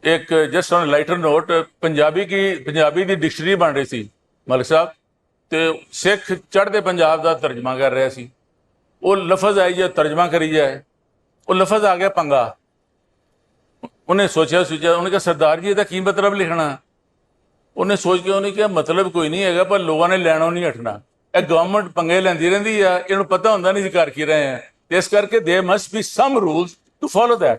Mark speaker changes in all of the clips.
Speaker 1: ਇੱਕ just on lighter note Punjabi the dictionary ਬਣ ਰਹੀ ਸੀ ਮਲਿਕ ਸਾਹਿਬ ਤੇ ਸਿੱਖ ਚੜ੍ਹਦੇ ਪੰਜਾਬ ਦਾ ਤਰਜਮਾ ਕਰ ਰਿਹਾ ਸੀ। ਉਹ ਲਫ਼ਜ਼ ਆਈ ਜੇ ਤਰਜਮਾ ਕਰੀ ਜਾਏ, ਉਹ ਲਫ਼ਜ਼ ਆ ਗਿਆ ਪੰਗਾ। ਉਹਨੇ ਸੋਚਿਆ ਉਹਨੇ ਕਿਹਾ ਸਰਦਾਰ ਜੀ ਇਹਦਾ ਕੀ ਮਤਲਬ ਲਿਖਣਾ। ਉਹਨੇ ਸੋਚ ਕੇ ਉਹਨੇ ਕਿਹਾ ਮਤਲਬ ਕੋਈ ਨਹੀਂ ਹੈਗਾ, ਪਰ ਲੋਕਾਂ ਨੇ ਲੈਣੋਂ ਨਹੀਂ ਹਟਣਾ। ਇਹ ਗਵਰਨਮੈਂਟ ਪੰਗੇ ਲੈਂਦੀ ਰਹਿੰਦੀ ਆ, ਇਹਨੂੰ ਪਤਾ ਹੁੰਦਾ ਨਹੀਂ ਸੀ ਕਰ ਕੀ ਰਹੇ ਆ, ਤੇ ਇਸ ਕਰਕੇ there must be some rules to follow that।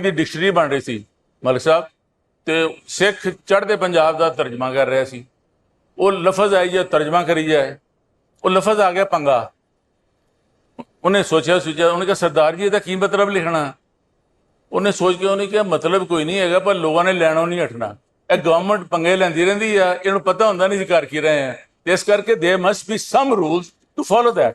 Speaker 1: The dictionary ਬਣ ਰਹੀ ਸੀ ਮਲਿਕ ਸਾਹਿਬ ਤੇ ਸਿੱਖ ਚੜ੍ਹਦੇ ਪੰਜਾਬ ਦਾ ਤਰਜਮਾ ਕਰ ਰਿਹਾ ਸੀ। ਉਹ ਲਫ਼ਜ਼ ਆਈ ਜੇ ਤਰਜਮਾ ਕਰੀ ਜਾਏ, ਉਹ ਲਫ਼ਜ਼ ਆ ਗਿਆ ਪੰਗਾ। ਉਹਨੇ ਸੋਚਿਆ ਉਹਨੇ ਕਿਹਾ ਸਰਦਾਰ ਜੀ ਇਹਦਾ ਕੀ ਮਤਲਬ ਲਿਖਣਾ। ਉਹਨੇ ਸੋਚ ਕੇ ਉਹਨੇ ਕਿਹਾ ਮਤਲਬ ਕੋਈ ਨਹੀਂ ਹੈਗਾ, ਪਰ ਲੋਕਾਂ ਨੇ ਲੈਣੋਂ ਨਹੀਂ ਹਟਣਾ। ਇਹ ਗਵਰਨਮੈਂਟ ਪੰਗੇ ਲੈਂਦੀ ਰਹਿੰਦੀ ਆ, ਇਹਨੂੰ ਪਤਾ ਹੁੰਦਾ ਨਹੀਂ ਸੀ ਕਰ ਕੀ ਰਹੇ ਆ, ਤੇ ਇਸ ਕਰਕੇ there must be some rules to follow that।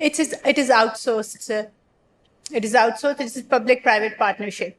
Speaker 2: It is outsourced, sir. It is outsourced. It is public-private partnership.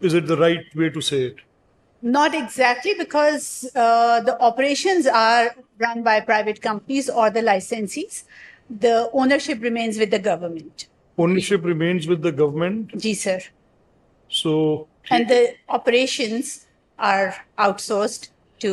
Speaker 3: is it the right way to say it?
Speaker 2: Not exactly, because the operations are run by private companies or the licensees. The ownership remains with the government.
Speaker 3: Ownership remains with the government.
Speaker 2: Ji, sir.
Speaker 3: So
Speaker 2: And the operations are outsourced to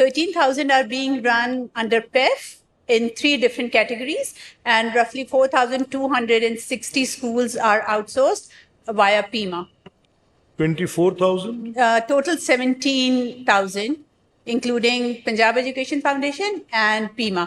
Speaker 2: 13,000 are being run under PEF in 3 different categories, and roughly 4,260 schools are outsourced via PIMA.
Speaker 3: 24,000?
Speaker 2: Total 17,000, including Punjab Education Foundation and PIMA.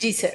Speaker 2: Ji, sir.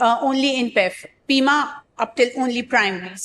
Speaker 2: Only in PEF. PIMA up till only primaries.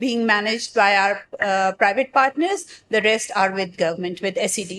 Speaker 2: being managed by our private partners. The rest are with government, with SED.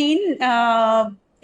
Speaker 2: 3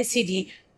Speaker 2: SED।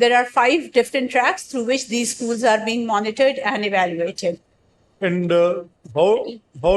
Speaker 2: there are 5 different tracks through which these schools are being monitored and evaluated.
Speaker 3: And how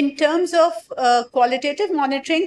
Speaker 2: in terms of qualitative monitoring,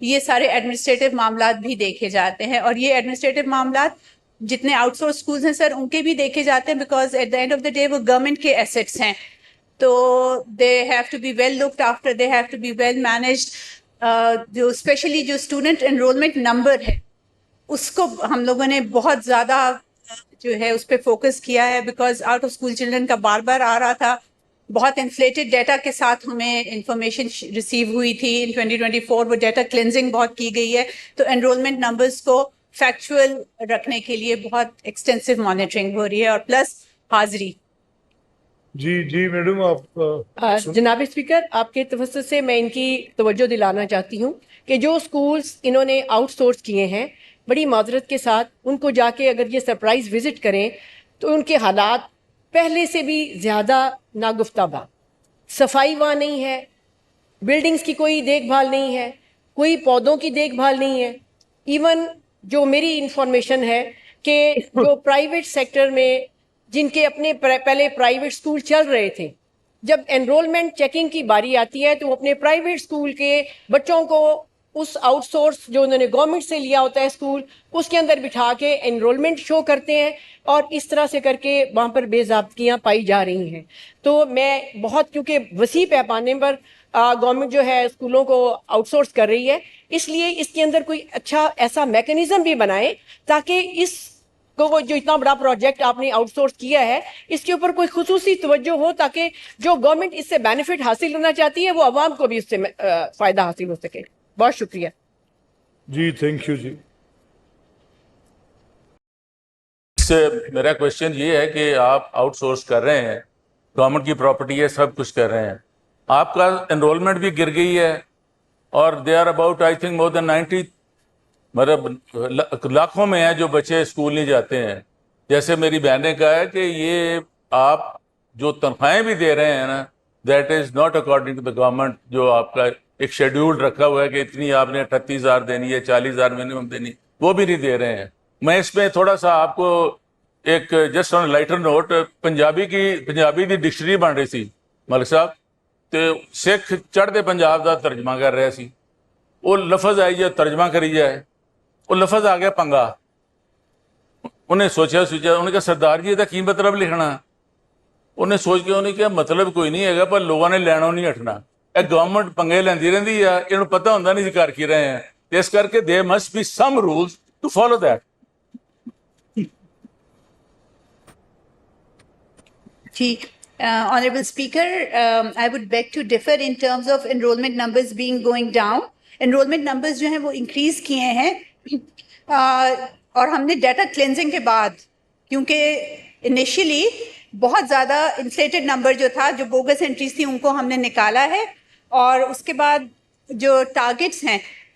Speaker 2: یہ سارے administrative معاملات بھی دیکھے جاتے ہیں, اور یہ administrative معاملات جتنے آؤٹ سورس اسکولز ہیں سر ان کے بھی دیکھے جاتے ہیں, because at the end of the day وہ گورنمنٹ کے ایسیٹس ہیں, تو they have to be well looked after, they have to be well managed. جو اسپیشلی جو اسٹوڈنٹ انرولمنٹ نمبر ہے اس کو ہم لوگوں نے بہت زیادہ جو ہے اس پہ فوکس کیا ہے, because out of school children کا بار بار آ رہا تھا, بہت انفلیٹڈ ڈیٹا کے ساتھ ہمیں انفارمیشن ریسیو ہوئی تھی. ان 2024 وہ ڈیٹا کلینزنگ بہت کی گئی ہے, تو انرولمنٹ نمبرز کو فیکچوئل رکھنے کے لیے بہت ایکسٹینسو مانیٹرنگ ہو رہی ہے, اور پلس حاضری.
Speaker 3: جی میڈم آپ
Speaker 4: جناب اسپیکر, آپ کے توسط سے میں ان کی توجہ دلانا چاہتی ہوں کہ جو اسکولز انہوں نے آؤٹ سورس کیے ہیں, بڑی معذرت کے ساتھ ان کو جا کے اگر یہ سرپرائز وزٹ کریں تو ان کے حالات پہلے سے بھی زیادہ ناگفتہ. صفائی وہاں نہیں ہے, بلڈنگز کی کوئی دیکھ بھال نہیں ہے, کوئی پودوں کی دیکھ بھال نہیں ہے. ایون جو میری انفارمیشن ہے کہ جو پرائیویٹ سیکٹر میں جن کے اپنے پہلے پرائیویٹ اسکول چل رہے تھے, جب انرولمنٹ چیکنگ کی باری آتی ہے تو وہ اپنے پرائیویٹ اسکول کے بچوں کو اس آؤٹ سورس جو انہوں نے گورنمنٹ سے لیا ہوتا ہے اسکول, اس کے اندر بٹھا کے انرولمنٹ شو کرتے ہیں, اور اس طرح سے کر کے وہاں پر بے ضابطگیاں پائی جا رہی ہیں. تو میں بہت, کیونکہ وسیع پیمانے پر گورنمنٹ جو ہے اسکولوں کو آؤٹ سورس کر رہی ہے, اس لیے اس کے اندر کوئی اچھا ایسا میکنزم بھی بنائے تاکہ اس کو جو اتنا بڑا پروجیکٹ آپ نے آؤٹ سورس کیا ہے اس کے اوپر کوئی خصوصی توجہ ہو, تاکہ جو گورنمنٹ اس سے بینیفٹ حاصل ہونا چاہتی ہے وہ عوام کو بھی اس سے فائدہ حاصل ہو سکے. بہت شکریہ.
Speaker 3: جی تھینک یو. جی
Speaker 1: سے میرا کوشچن یہ ہے کہ آپ آؤٹ سورس کر رہے ہیں, گورنمنٹ کی پراپرٹی ہے, سب کچھ کر رہے ہیں, آپ کا انرولمنٹ بھی گر گئی ہے, اور they are about I think more than 90, مطلب لاکھوں میں ہیں جو بچے اسکول نہیں جاتے ہیں. جیسے میری بہن نے کہا ہے کہ یہ آپ جو تنخواہیں بھی دے رہے ہیں نا, that is not according to the government, جو آپ کا ایک شیڈیول رکھا ہوا ہے کہ اتنی آپ نے 38,000 دینی ہے, 40,000 منیمم دینی, وہ بھی نہیں دے رہے ہیں. میں اس میں تھوڑا سا آپ کو ایک just on lighter note, Punjabi دی ڈکشنری بن رہی سی ملک صاحب, تو سکھ چڑھتے پنجاب دا ترجمہ کر رہے سی, وہ لفظ آئی جائے ترجمہ کری جائے, وہ لفظ آ گیا پنگا. انہیں سوچا انہیں کہا سردار جی یہ کی مطلب لکھنا, انہیں سوچ کے انہیں کہا مطلب کوئی نہیں ہے گا, پر لوگوں نے لینوں نہیں ہٹنا. گورنمنٹ پنگے لیندی رہندی ہے, انہوں پتہ ہوندہ نہیں کر کی رہے ہیں, اس کر کے there must be some rules to follow that.
Speaker 2: Honorable Speaker, I would beg to differ in terms of enrollment numbers being going down. Enrollment numbers جو ہیں وہ increase کیے ہیں, اور ہم نے ڈیٹا کلینزنگ کے بعد, کیونکہ انیشلی بہت زیادہ انفلیٹڈ نمبر جو تھا, جو بوگس انٹریز تھی ان کو ہم نے نکالا ہے, اور اس کے بعد جو ٹارگٹس ہیں